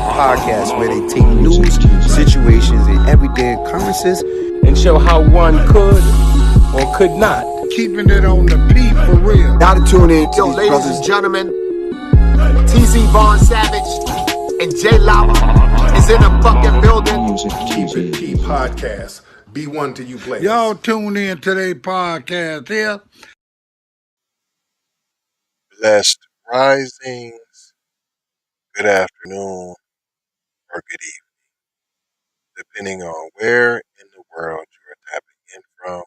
podcast where they take news, situations, and everyday occurrences and show how one could or could not. Keeping it on the P for real. Now to tune in to Yo, these ladies brothers. and gentlemen, TZ Vaughn Savage and J Lop is in the fucking building. Keep It P podcast. Be one to you players. Y'all tune in to their podcast here. Blessed risings, good afternoon, or good evening, depending on where in the world you are tapping in from.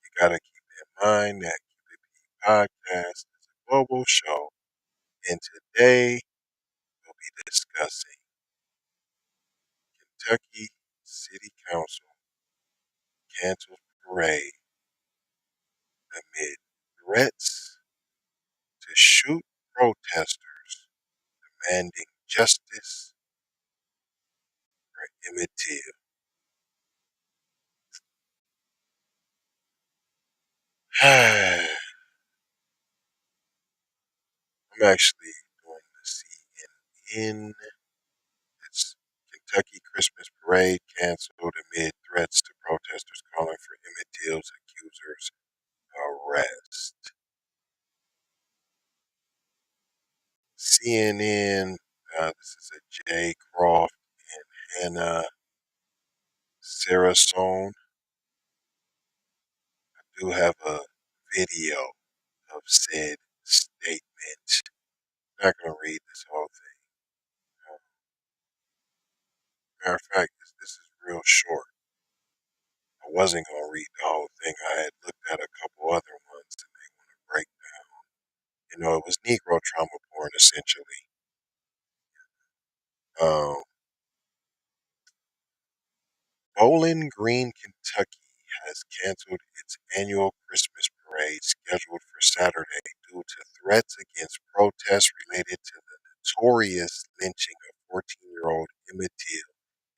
You gotta keep in mind that Keep It P podcast is a global show, and today we'll be discussing Kentucky City Council cancels parade amid threats to shoot protesters demanding justice for Emmett Till. I'm actually doing the CNN. It's Kentucky Christmas parade canceled amid threats to protesters calling for Emmett Till's accusers' arrest. CNN, this is a Jay Croft and Hannah Sarasone. I do have a video of said statement. I'm not going to read this whole thing. Matter of fact, this is real short. I wasn't going to read the whole thing. I had looked at a couple other ones and they want to break down. You know, it was Negro trauma porn, essentially. Bowling Green, Kentucky has canceled its annual Christmas parade scheduled for Saturday due to threats against protests related to the notorious lynching of 14-year-old Emmett Till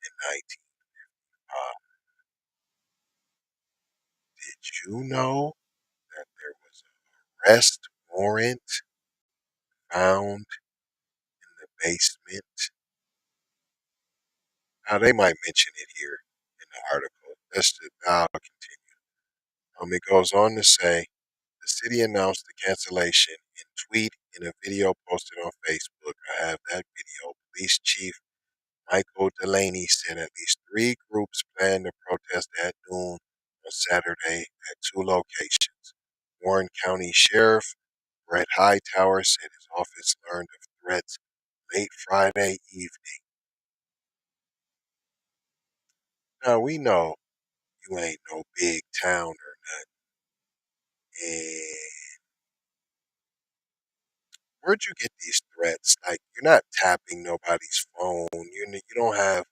in 1955. Did you know that there was an arrest warrant found in the basement? Now, they might mention it here in the article. I'll continue. It goes on to say, the city announced the cancellation in a video posted on Facebook. I have that video. Police Chief Michael Delaney said at least 3 groups plan to protest at noon on Saturday at 2 locations. Warren County Sheriff Brett Hightower said his office learned of threats late Friday evening. Now, we know you ain't no big town or nothing. And where'd you get these threats? Like, you're not tapping nobody's phone. You don't have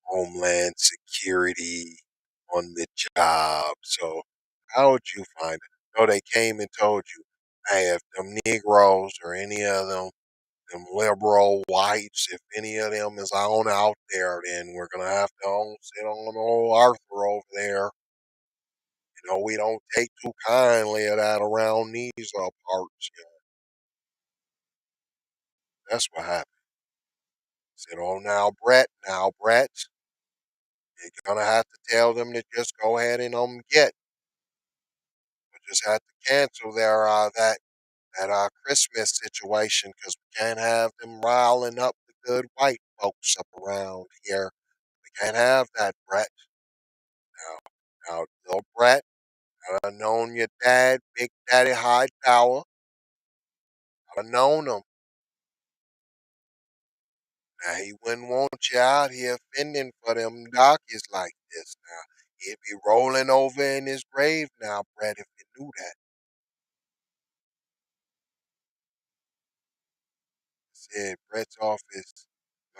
Homeland Security on the job. So how would you find it? No, they came and told you, hey, if them Negroes or any of them liberal whites, if any of them is on out there, then we're going to have to sit on old Arthur over there. You know, we don't take too kindly of that around these parts. You know. That's what happened. Said, oh, now, Brett, you're going to have to tell them to just go ahead and get. We just have to cancel their that Christmas situation because we can't have them riling up the good white folks up around here. We can't have that, Brett. Now, little Brett, I've known your dad, Big Daddy Hightower. I've known him. Now, he wouldn't want you out here fending for them darkies like this. Now, he'd be rolling over in his grave now, Brett, if you knew that. Said Brett's office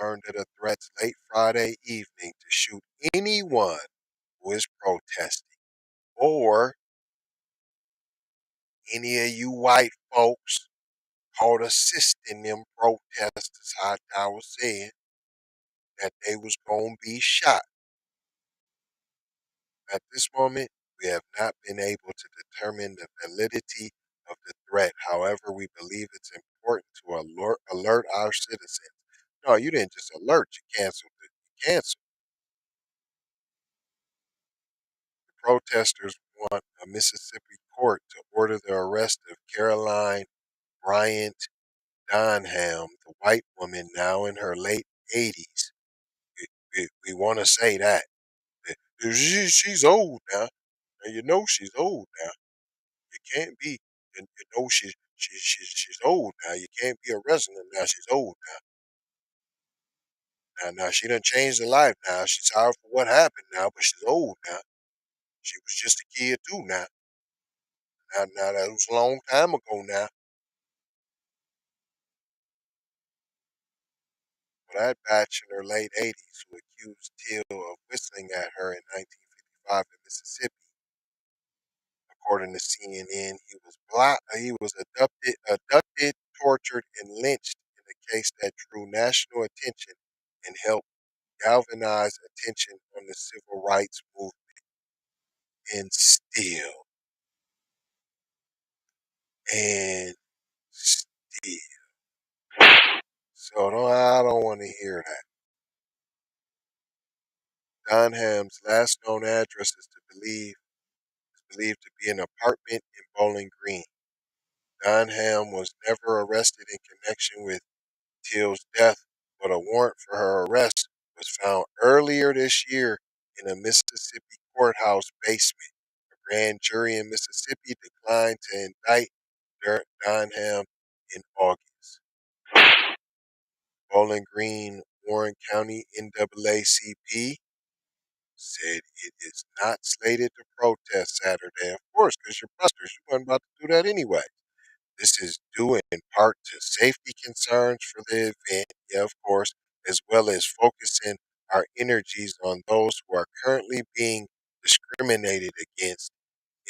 learned of the threats late Friday evening to shoot anyone who is protesting, or any of you white folks caught assisting them protesters, Hightower said, that they was going to be shot. At this moment, we have not been able to determine the validity of the threat. However, we believe it's important to alert our citizens No, you didn't just alert. You canceled it. You canceled. The protesters want a Mississippi court to order the arrest of Caroline Bryant Donham, the white woman now in her late 80s. We want to say that. She's old now. And you know she's old now. You can't be. You know she's old now. You can't be arresting her now. She's old now. Now she done changed her life now. She's sorry for what happened now, but she's old now. She was just a kid too now. Now that was a long time ago now. But that batch in her late 80s who accused Till of whistling at her in 1955 in Mississippi. According to CNN, he was abducted, tortured, and lynched in a case that drew national attention and helped galvanize attention on the civil rights movement. And still, so I don't want to hear that. Donham's last known address is believed to be an apartment in Bowling Green. Donham was never arrested in connection with Till's death, but a warrant for her arrest was found earlier this year in a Mississippi courthouse basement. A grand jury in Mississippi declined to indict Donham in August. Bowling Green, Warren County NAACP said it is not slated to protest Saturday. Of course, because you're busters. You weren't about to do that anyway. This is due in part to safety concerns for the event, yeah, of course, as well as focusing our energies on those who are currently being discriminated against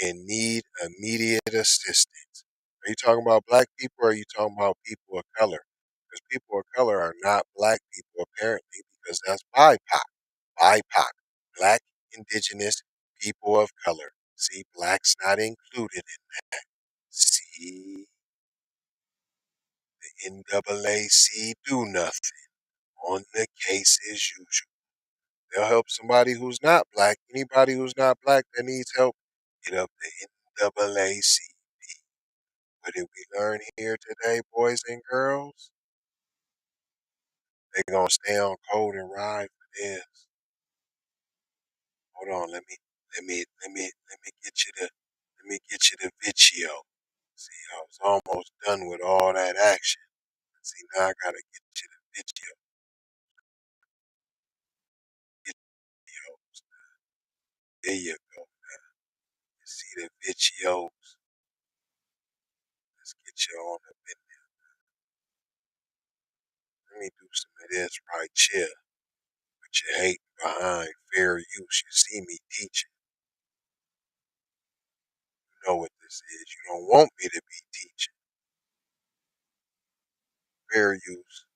and need immediate assistance. Are you talking about black people or are you talking about people of color? Because people of color are not black people, apparently, because that's BIPOC. BIPOC. Black, indigenous, people of color. See, black's not included in that. See, the NAACP do nothing on the case as usual. They'll help somebody who's not black. Anybody who's not black that needs help, get up the NAACP. What did we learn here today, boys and girls? They're gonna stay on code and ride for this. Hold on, let me get you the video. See, I was almost done with all that action. See, now I gotta get you the video. Get the videos. There you go. You see the videos. Let's get you on up in there. Let me do some of this right here. But you hate behind fair use. You see me teaching. You know what this is. You don't want me to be teaching. Fair use.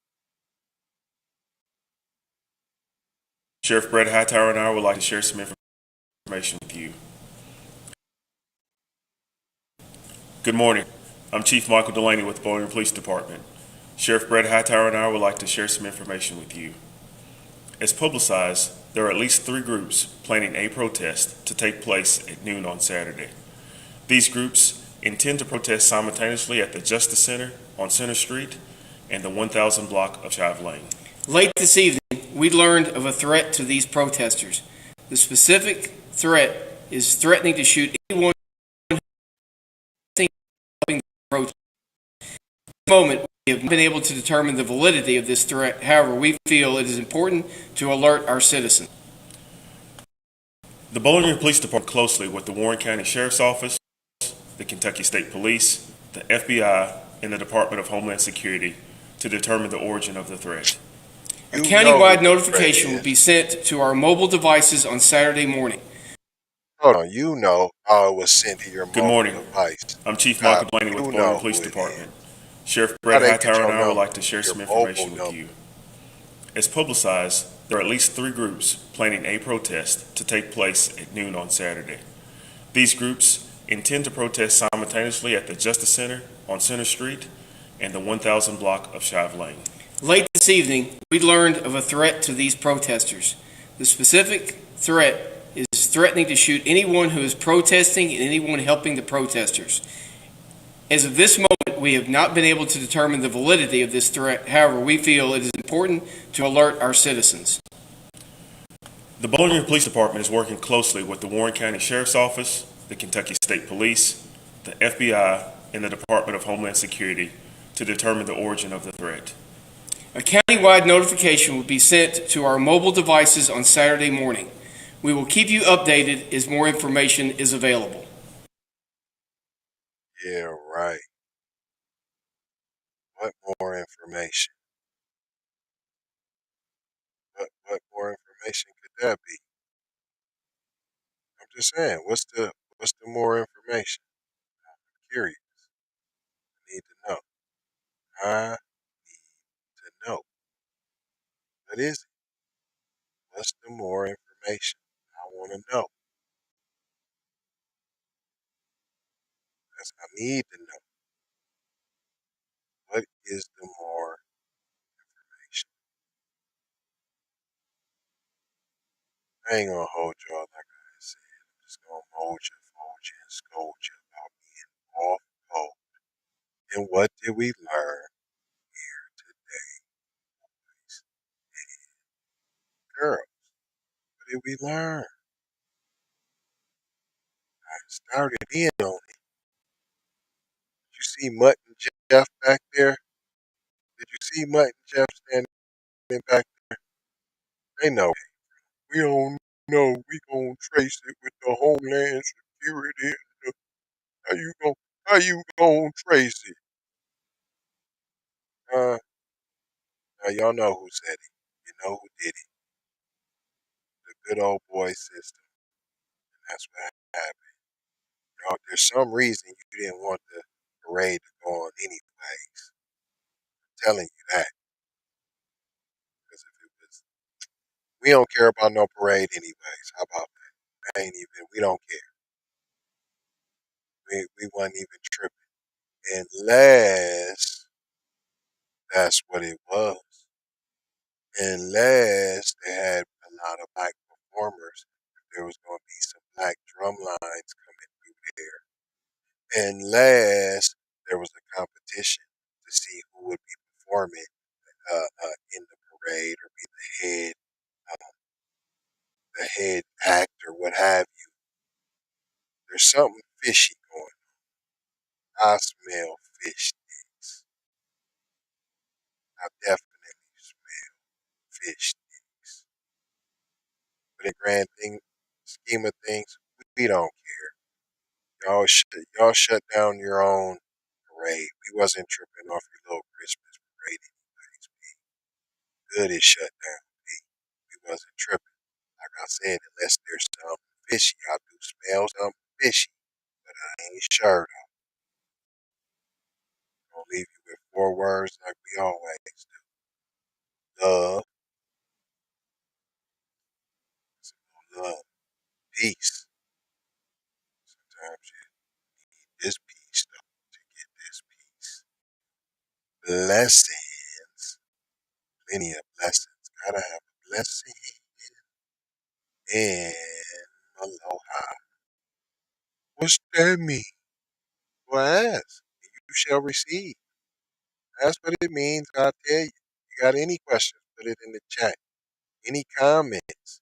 Sheriff Brett Hightower and I would like to share some information with you. Good morning. I'm Chief Michael Delaney with the Bowling Green Police Department. Sheriff Brett Hightower and I would like to share some information with you. As publicized, there are at least 3 groups planning a protest to take place at noon on Saturday. These groups intend to protest simultaneously at the Justice Center on Center Street and the 1000 block of Shive Lane. Late this evening, we learned of a threat to these protesters. The specific threat is threatening to shoot anyone helping the protest. At the moment, we have not been able to determine the validity of this threat. However, we feel it is important to alert our citizens. The Bowling Green Police Department closely with the Warren County Sheriff's Office, the Kentucky State Police, the FBI, and the Department of Homeland Security to determine the origin of the threat. A countywide notification will be sent to our mobile devices on Saturday morning. Hold on, you know how it was sent to your Good morning. device. I'm Chief Michael Delaney with the Bowling Green Police Department. Sheriff Brett Hightower and I would like to share some information with you. As publicized, there are at least 3 groups planning a protest to take place at noon on Saturday. These groups intend to protest simultaneously at the Justice Center on Center Street and the 1000 block of Shive Lane. Late this This evening, we learned of a threat to these protesters. The specific threat is threatening to shoot anyone who is protesting and anyone helping the protesters. As of this moment, we have not been able to determine the validity of this threat. However, we feel it is important to alert our citizens. The Bowling Green Police Department is working closely with the Warren County Sheriff's Office, the Kentucky State Police, the FBI, and the Department of Homeland Security to determine the origin of the threat. A county-wide notification will be sent to our mobile devices on Saturday morning. We will keep you updated as more information is available. Yeah, right. What more information? What more information could that be? I'm just saying, what's the more information? I'm curious. I need to know. I need to know. What is it? What's the more information? I want to know. I need to know. What is the more information? I ain't gonna hold y'all like I said. I'm just gonna mold you, fold you, and scold you about being off code. And what did we learn here today, boys and girls? What did we learn? I started in on it. Did you see Mutt and Jeff back there? Did you see Mutt and Jeff standing back there? They know. We don't know. We gonna trace it with the Homeland Security. How you gonna trace it? Now y'all know who said it. You know who did it. The good old boy system. And that's what happened. Y'all, there's some reason you didn't want the parade to go on anyways. I'm telling you that. Because if it was, we don't care about no parade anyways. How about that? We don't care. We wasn't even tripping. Unless that's what it was. Unless they had a lot of black performers, there was going to be some black drum lines coming through there. Unless there was a competition to see who would be performing in the parade or be the head act or what have you. There's something fishy going on. I smell fish sticks. I definitely smell fish sticks. But in the grand scheme of things, we don't care. Y'all shut down your own parade. We wasn't tripping off your little Christmas parade anyways. Good is shut down. We wasn't tripping. Like I said, unless there's something fishy. I do smell something fishy, but I ain't sure though. Gonna leave you with 4 words like we always do. Love. Love. Peace. Sometimes you need this peace though to get this peace. Blessings. Plenty of blessings. Gotta have a blessing. And aloha. What's that mean? Well, ask. You shall receive. That's what it means. I'll tell you. You got any questions, put it in the chat. Any comments?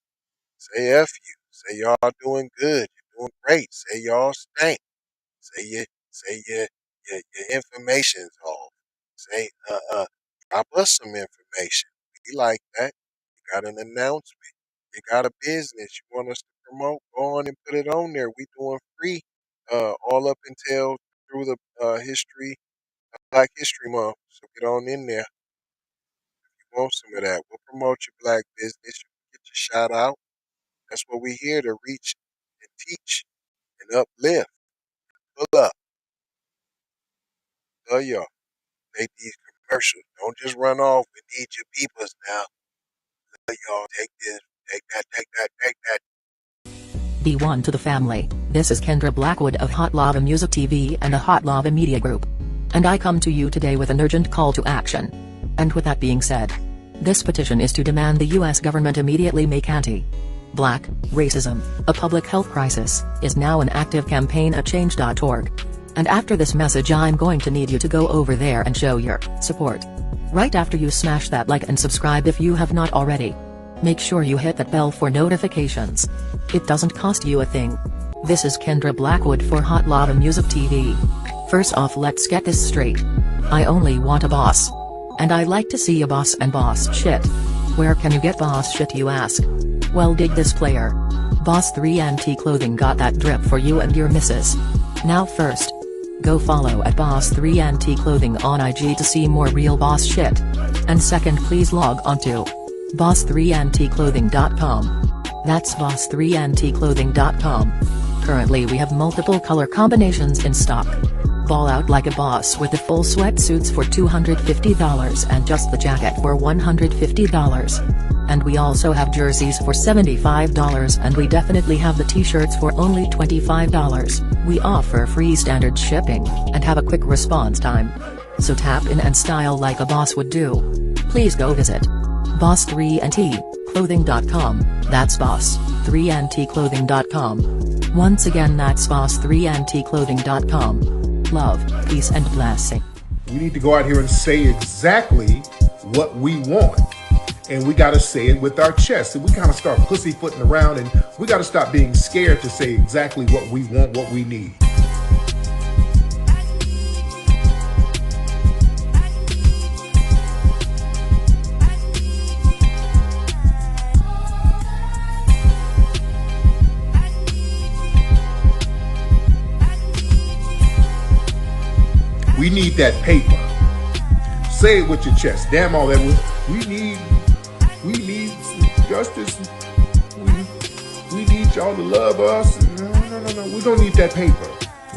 Say F you. Say y'all doing good. You're doing great. Say y'all stink. Say your information's off. Say drop us some information. We like that. You got an announcement. You got a business you want us to promote. Go on and put it on there. We doing free all up until through the Black History Month. So get on in there. If you want some of that, we'll promote your black business. You can get your shout out. That's what we're here to reach and teach and uplift. Pull up. Love y'all. Take these commercials. Don't just run off and need your peoples now. Love y'all. Take this. Take that. Take that. Take that. B1 to the family. This is Kendra Blackwood of Hot Lava Music TV and the Hot Lava Media Group. And I come to you today with an urgent call to action. And with that being said, This petition is to demand the US government immediately make anti-black racism a public health crisis, is now an active campaign at change.org. And after this message I'm going to need you to go over there and show your support. Right after you smash that like and subscribe if you have not already. Make sure you hit that bell for notifications. It doesn't cost you a thing. This is Kendra Blackwood for Hot Lava Music TV. First off, let's get this straight. I only want a boss. And I like to see a boss and boss shit. Where can you get boss shit, you ask? Well, dig this player. Boss 3 Antique Clothing got that drip for you and your missus. Now first, go follow at Boss 3 Antique Clothing on IG to see more real boss shit. And second, please log on to boss3antiqueclothing.com. That's boss3antiqueclothing.com. Currently we have multiple color combinations in stock. Ball out like a boss with the full sweatsuits for $250 and just the jacket for $150. And we also have jerseys for $75, and we definitely have the t-shirts for only $25. We offer free standard shipping, and have a quick response time. So tap in and style like a boss would do. Please go visit boss3antiqueclothing.com, that's boss3antiqueclothing.com. Once again, that's boss3antiqueclothing.com. Love, peace and blessing. We need to go out here and say exactly what we want. And we got to say it with our chest. And we kind of start pussyfooting around, and we got to stop being scared to say exactly what we want, what we need. We need that paper. Say it with your chest. Damn all that. We need justice. We need y'all to love us. No. We don't need that paper.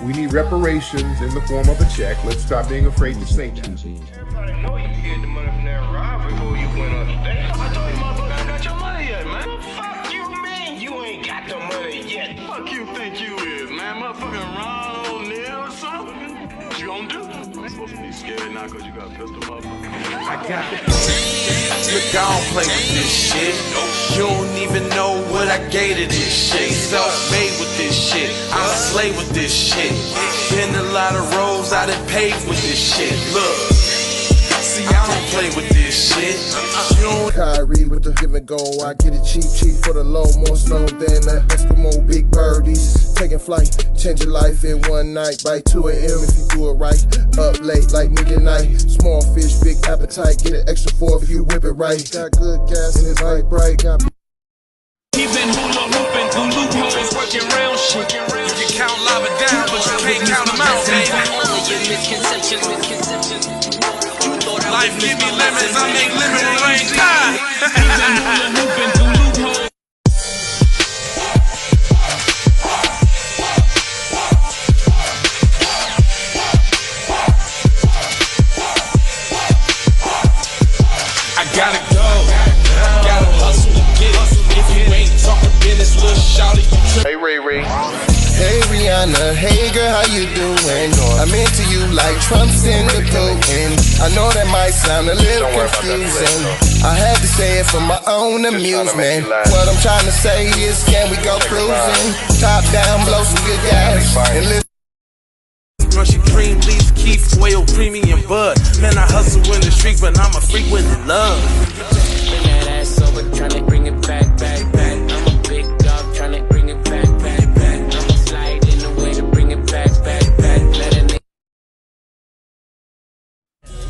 We need reparations in the form of a check. Let's stop being afraid to say that. Everybody know you get the money from that robbery before you went on stage. I told you motherfucker ain't got your money yet, man. Fuck you, man. You ain't got the money yet. Fuck you think you is, man. Motherfucking Ron O'Neal or something. What you gonna do? I'm supposed to be scared now because you got a pistol, motherfucker. I got the look, I don't play with this shit. You don't even know what I gave to this shit. Self-made with this shit. I'm a slave with this shit. Been a lot of roads I done paved with this shit. Look, see, I don't play with this shit. Kyrie with the give and go. I get it cheap for the low. More snow than the Eskimo big birdies. Taking flight, change your life in one night. By 2 a.m. if you do it right. Up late like midnight. Small fish, big appetite. Get an extra 4 if you whip it right. Got good gas and it's light bright. Got He been hula hooping through loopholes, working round shit. You can count lava down, but you can't count them out, baby. Life give me lemons, I make lemon rain. I gotta go, gotta hustle to get it. If you ain't talking business, little shawty, you trip. Hey Ray Ray. Hey Rihanna, hey girl, how you doing? I'm into you like Trump's in the Putin. I know that might sound a little confusing. I had to say it for my own amusement. What I'm trying to say is, can we go cruising? Top down, blow some good gas, and listen. Russian cream, leaf, keef, oil, premium bud. Man, I hustle in the street, but I'm a freak with the love. Bring that ass over, tryna bring it back. I'm a big dog, tryna bring it back. I'ma slide in the way to bring it back. Let a nigga.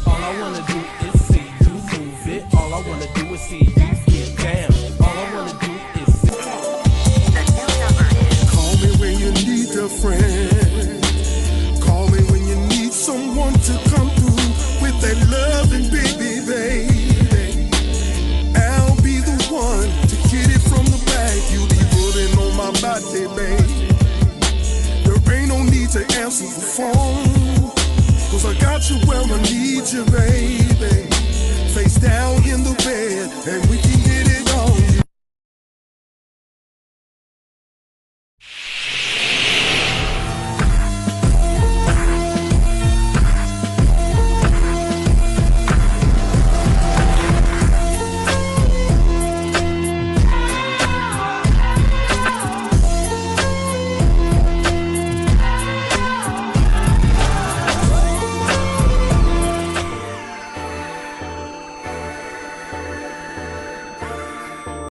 All I wanna do is see you move it. All I wanna do is see you get down. All I wanna do is see. Call me when you need a friend. Call me when you need someone to come through with that loving baby. I'll be the one to get it from the back. You'll be putting on my body, babe. There ain't no need to answer the phone, 'cause I got you where I need you, babe.